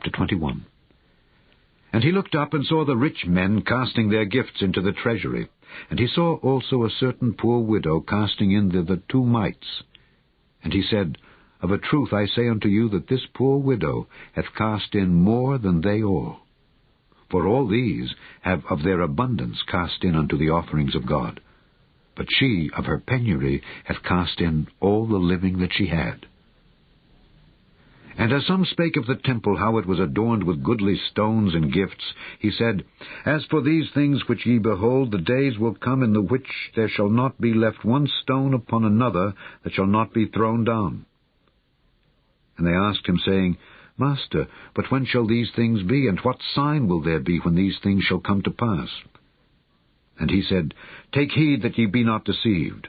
Chapter 21. And he looked up and saw the rich men casting their gifts into the treasury. And he saw also a certain poor widow casting in thither 2 mites. And he said, Of a truth I say unto you that this poor widow hath cast in more than they all. For all these have of their abundance cast in unto the offerings of God. But she of her penury hath cast in all the living that she had. And as some spake of the temple, how it was adorned with goodly stones and gifts, he said, As for these things which ye behold, the days will come in the which there shall not be left one stone upon another that shall not be thrown down. And they asked him, saying, Master, but when shall these things be, and what sign will there be when these things shall come to pass? And he said, Take heed that ye be not deceived.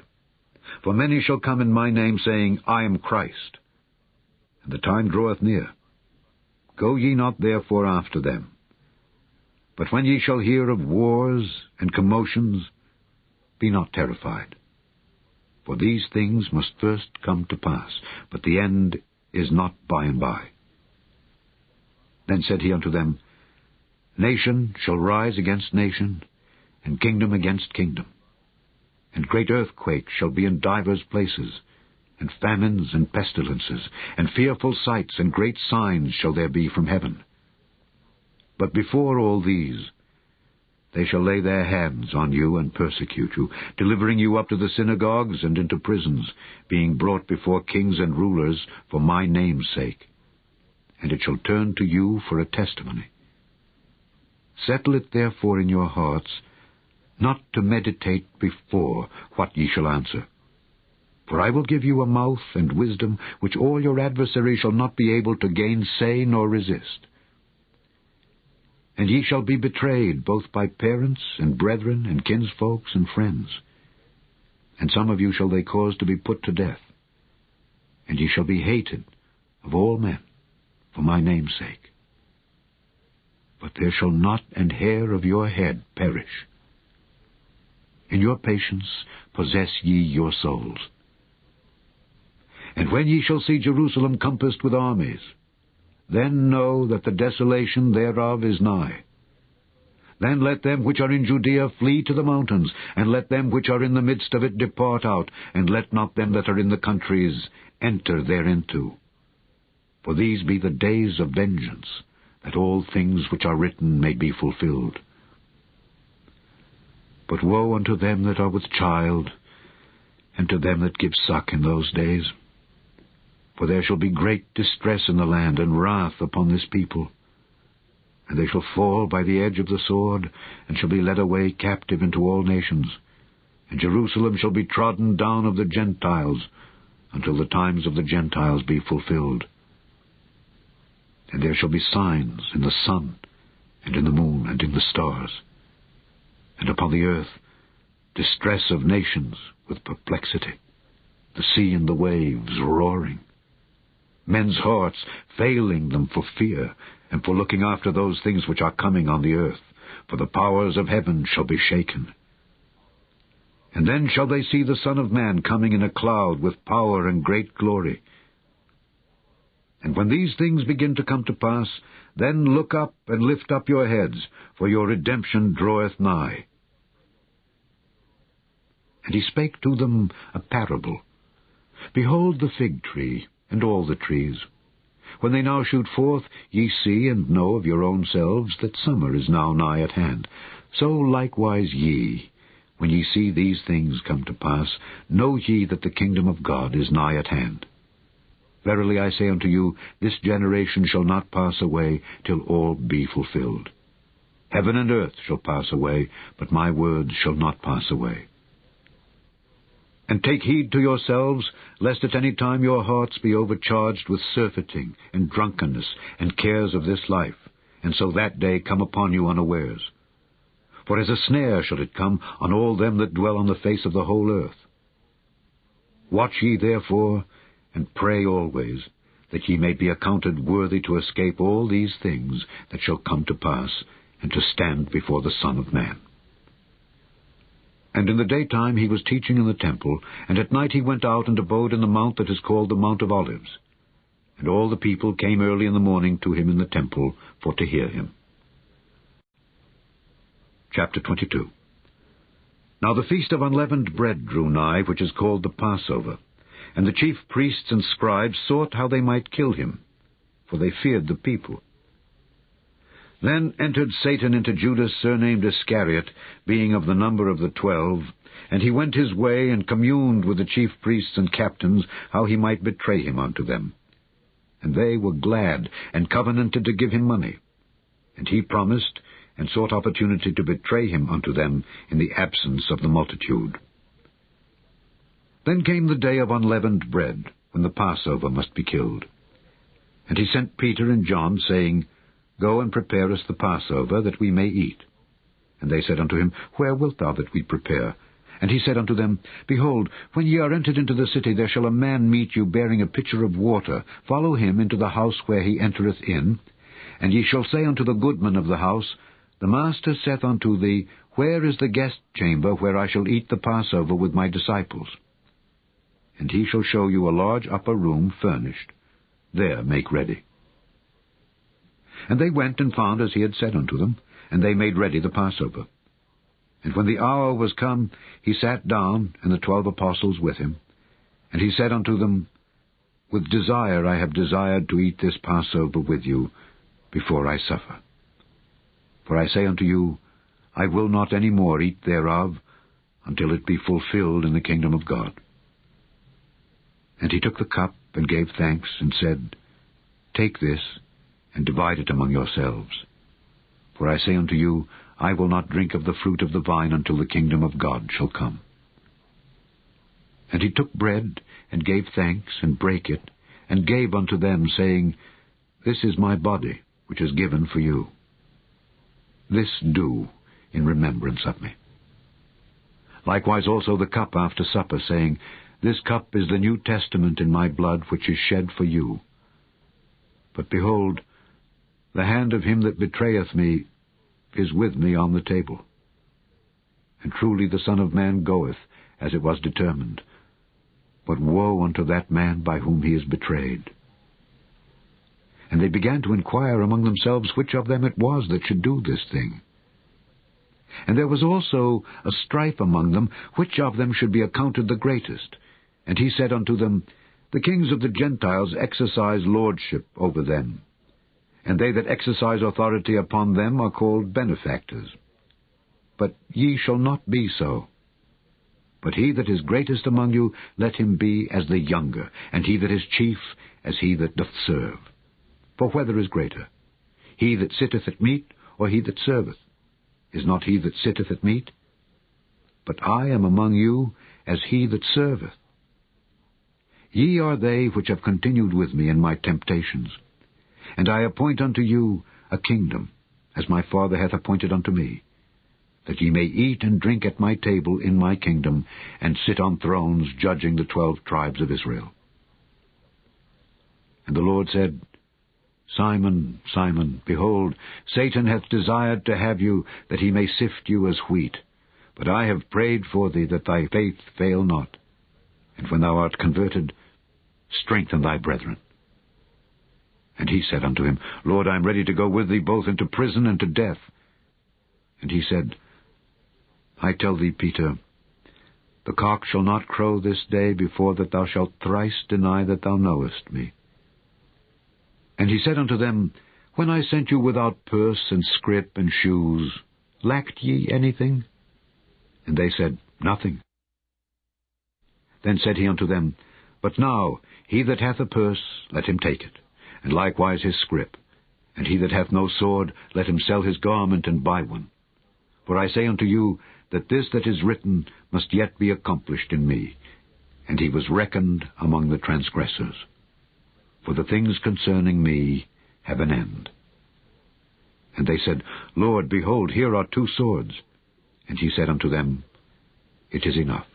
For many shall come in my name, saying, I am Christ. And the time draweth near. Go ye not therefore after them. But when ye shall hear of wars and commotions, be not terrified. For these things must first come to pass, but the end is not by and by. Then said he unto them, Nation shall rise against nation, and kingdom against kingdom. And great earthquakes shall be in divers places, and famines and pestilences, and fearful sights and great signs shall there be from heaven. But before all these, they shall lay their hands on you and persecute you, delivering you up to the synagogues and into prisons, being brought before kings and rulers for my name's sake. And it shall turn to you for a testimony. Settle it therefore in your hearts, not to meditate before what ye shall answer. For I will give you a mouth and wisdom, which all your adversaries shall not be able to gainsay nor resist. And ye shall be betrayed both by parents and brethren and kinsfolks and friends. And some of you shall they cause to be put to death. And ye shall be hated of all men for my name's sake. But there shall not an hair of your head perish. In your patience possess ye your souls. And when ye shall see Jerusalem compassed with armies, then know that the desolation thereof is nigh. Then let them which are in Judea flee to the mountains, and let them which are in the midst of it depart out, and let not them that are in the countries enter thereinto. For these be the days of vengeance, that all things which are written may be fulfilled. But woe unto them that are with child, and to them that give suck in those days. For there shall be great distress in the land, and wrath upon this people. And they shall fall by the edge of the sword, and shall be led away captive into all nations. And Jerusalem shall be trodden down of the Gentiles, until the times of the Gentiles be fulfilled. And there shall be signs in the sun, and in the moon, and in the stars. And upon the earth distress of nations with perplexity, the sea and the waves roaring, men's hearts failing them for fear, and for looking after those things which are coming on the earth, for the powers of heaven shall be shaken. And then shall they see the Son of Man coming in a cloud with power and great glory. And when these things begin to come to pass, then look up and lift up your heads, for your redemption draweth nigh. And he spake to them a parable. Behold the fig tree, and all the trees. When they now shoot forth, ye see and know of your own selves that summer is now nigh at hand. So likewise ye, when ye see these things come to pass, know ye that the kingdom of God is nigh at hand. Verily I say unto you, this generation shall not pass away till all be fulfilled. Heaven and earth shall pass away, but my words shall not pass away. And take heed to yourselves, lest at any time your hearts be overcharged with surfeiting, and drunkenness, and cares of this life, and so that day come upon you unawares. For as a snare shall it come on all them that dwell on the face of the whole earth. Watch ye therefore, and pray always, that ye may be accounted worthy to escape all these things that shall come to pass, and to stand before the Son of Man. And in the daytime he was teaching in the temple, and at night he went out and abode in the mount that is called the Mount of Olives. And all the people came early in the morning to him in the temple for to hear him. Chapter 22. Now the feast of unleavened bread drew nigh, which is called the Passover. And the chief priests and scribes sought how they might kill him, for they feared the people. Then entered Satan into Judas, surnamed Iscariot, being of the number of the 12, and he went his way and communed with the chief priests and captains how he might betray him unto them. And they were glad, and covenanted to give him money. And he promised, and sought opportunity to betray him unto them in the absence of the multitude. Then came the day of unleavened bread, when the Passover must be killed. And he sent Peter and John, saying, Go and prepare us the Passover, that we may eat. And they said unto him, Where wilt thou that we prepare? And he said unto them, Behold, when ye are entered into the city, there shall a man meet you, bearing a pitcher of water. Follow him into the house where he entereth in. And ye shall say unto the goodman of the house, The master saith unto thee, Where is the guest chamber, where I shall eat the Passover with my disciples? And he shall show you a large upper room furnished. There make ready. And they went and found as he had said unto them, and they made ready the Passover. And when the hour was come, he sat down, and the 12 apostles with him. And he said unto them, With desire I have desired to eat this Passover with you before I suffer. For I say unto you, I will not any more eat thereof, until it be fulfilled in the kingdom of God. And he took the cup, and gave thanks, and said, Take this, and divide it among yourselves. For I say unto you, I will not drink of the fruit of the vine until the kingdom of God shall come. And he took bread, and gave thanks, and brake it, and gave unto them, saying, This is my body, which is given for you. This do in remembrance of me. Likewise also the cup after supper, saying, This cup is the New Testament in my blood, which is shed for you. But behold, the hand of him that betrayeth me is with me on the table. And truly the Son of Man goeth, as it was determined. But woe unto that man by whom he is betrayed. And they began to inquire among themselves which of them it was that should do this thing. And there was also a strife among them, which of them should be accounted the greatest. And he said unto them, The kings of the Gentiles exercise lordship over them, and they that exercise authority upon them are called benefactors. But ye shall not be so. But he that is greatest among you, let him be as the younger, and he that is chief as he that doth serve. For whether is greater, he that sitteth at meat, or he that serveth? Is not he that sitteth at meat? But I am among you as he that serveth. Ye are they which have continued with me in my temptations. And I appoint unto you a kingdom, as my Father hath appointed unto me, that ye may eat and drink at my table in my kingdom, and sit on thrones judging the 12 tribes of Israel. And the Lord said, Simon, Simon, behold, Satan hath desired to have you, that he may sift you as wheat. But I have prayed for thee, that thy faith fail not. And when thou art converted, strengthen thy brethren. And he said unto him, Lord, I am ready to go with thee both into prison and to death. And he said, I tell thee, Peter, the cock shall not crow this day before that thou shalt thrice deny that thou knowest me. And he said unto them, When I sent you without purse and scrip and shoes, lacked ye anything? And they said, Nothing. Then said he unto them, But now he that hath a purse, let him take it, and likewise his scrip. And he that hath no sword, let him sell his garment and buy one. For I say unto you, that this that is written must yet be accomplished in me. And he was reckoned among the transgressors. For the things concerning me have an end. And they said, Lord, behold, here are 2 swords. And he said unto them, It is enough.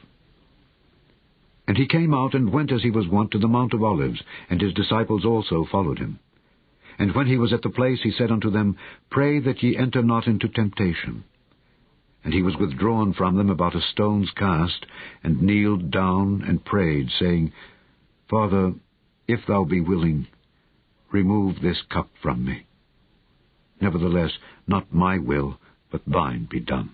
And he came out and went as he was wont to the Mount of Olives, and his disciples also followed him. And when he was at the place, he said unto them, Pray that ye enter not into temptation. And he was withdrawn from them about a stone's cast, and kneeled down and prayed, saying, Father, if thou be willing, remove this cup from me. Nevertheless, not my will, but thine be done.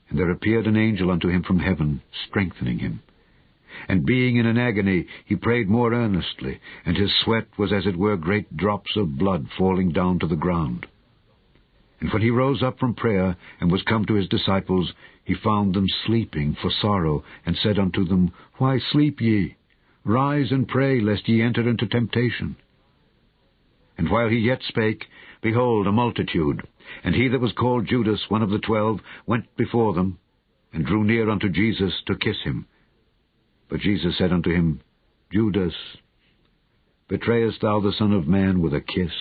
And there appeared an angel unto him from heaven, strengthening him. And being in an agony, he prayed more earnestly, and his sweat was as it were great drops of blood falling down to the ground. And when he rose up from prayer, and was come to his disciples, he found them sleeping for sorrow, and said unto them, Why sleep ye? Rise and pray, lest ye enter into temptation. And while he yet spake, behold, a multitude, and he that was called Judas, one of the 12, went before them, and drew near unto Jesus to kiss him. But Jesus said unto him, Judas, betrayest thou the Son of Man with a kiss?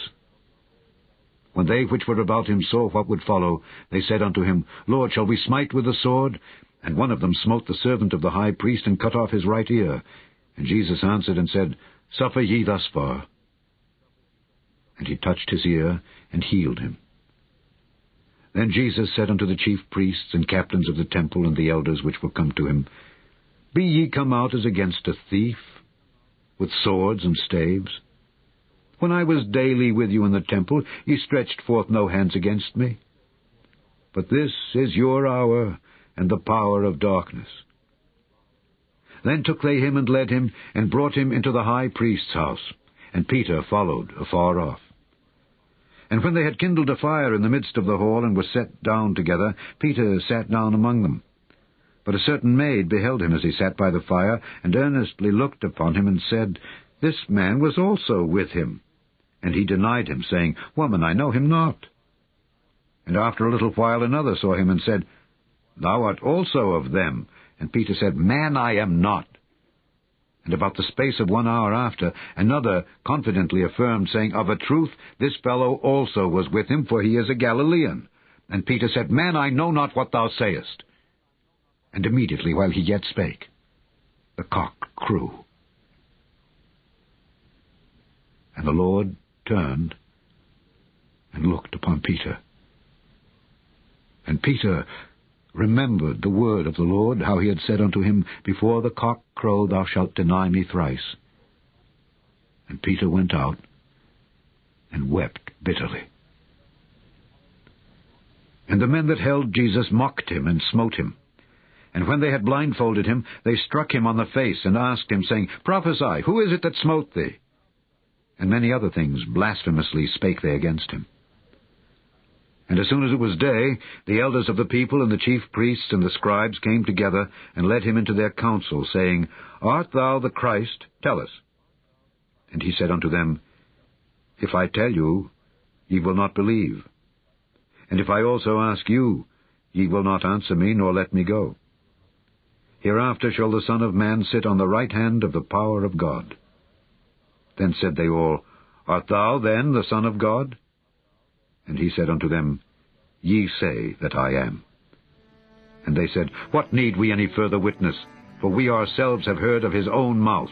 When they which were about him saw what would follow, they said unto him, Lord, shall we smite with the sword? And one of them smote the servant of the high priest, and cut off his right ear. And Jesus answered and said, Suffer ye thus far. And he touched his ear, and healed him. Then Jesus said unto the chief priests and captains of the temple and the elders which were come to him, Be ye come out as against a thief, with swords and staves? When I was daily with you in the temple, ye stretched forth no hands against me. But this is your hour, and the power of darkness. Then took they him and led him, and brought him into the high priest's house, and Peter followed afar off. And when they had kindled a fire in the midst of the hall, and were set down together, Peter sat down among them. But a certain maid beheld him as he sat by the fire, and earnestly looked upon him, and said, This man was also with him. And he denied him, saying, Woman, I know him not. And after a little while another saw him, and said, Thou art also of them. And Peter said, Man, I am not. And about the space of 1 hour after, another confidently affirmed, saying, Of a truth, this fellow also was with him, for he is a Galilean. And Peter said, Man, I know not what thou sayest. And immediately, while he yet spake, the cock crew. And the Lord turned and looked upon Peter. And Peter remembered the word of the Lord, how he had said unto him, Before the cock crow thou shalt deny me thrice. And Peter went out and wept bitterly. And the men that held Jesus mocked him and smote him. And when they had blindfolded him, they struck him on the face, and asked him, saying, Prophesy, who is it that smote thee? And many other things blasphemously spake they against him. And as soon as it was day, the elders of the people and the chief priests and the scribes came together, and led him into their council, saying, Art thou the Christ? Tell us. And he said unto them, If I tell you, ye will not believe. And if I also ask you, ye will not answer me, nor let me go. Hereafter shall the Son of Man sit on the right hand of the power of God. Then said they all, Art thou then the Son of God? And he said unto them, Ye say that I am. And they said, What need we any further witness? For we ourselves have heard of his own mouth.